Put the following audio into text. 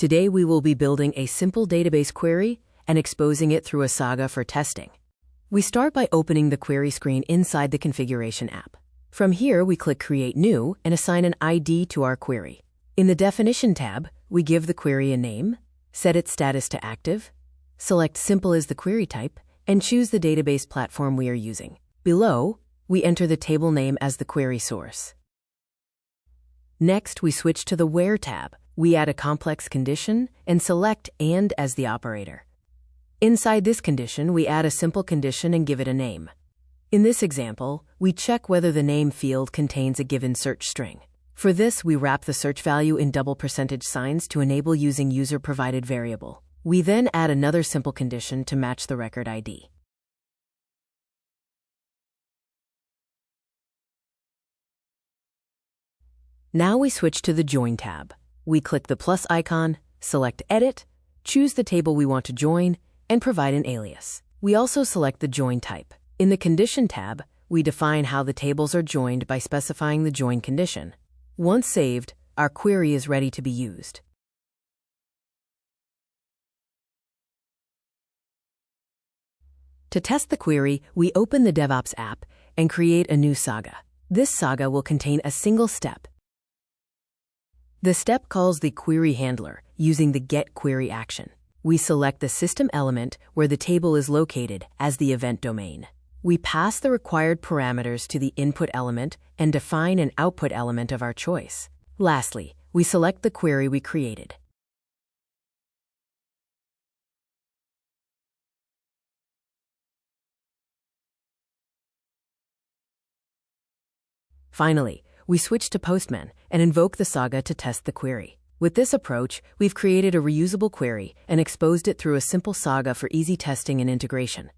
Today we will be building a simple database query and exposing it through a saga for testing. We start by opening the query screen inside the configuration app. From here, we click Create New and assign an ID to our query. In the Definition tab, we give the query a name, set its status to active, select Simple as the query type, and choose the database platform we are using. Below, we enter the table name as the query source. Next, we switch to the Where tab. We add a complex condition and select AND as the operator. Inside this condition, we add a simple condition and give it a name. In this example, we check whether the name field contains a given search string. For this, we wrap the search value in double percentage signs to enable using user-provided variable. We then add another simple condition to match the record ID. Now we switch to the Join tab. We click the plus icon, select Edit, choose the table we want to join, and provide an alias. We also select the join type. In the Condition tab, we define how the tables are joined by specifying the join condition. Once saved, our query is ready to be used. To test the query, we open the DevOps app and create a new saga. This saga will contain a single step. The step calls the query handler using the getQuery action. We select the system element where the table is located as the event domain. We pass the required parameters to the input element and define an output element of our choice. Lastly, we select the query we created. Finally, we switch to Postman and invoke the saga to test the query. With this approach, we've created a reusable query and exposed it through a simple saga for easy testing and integration.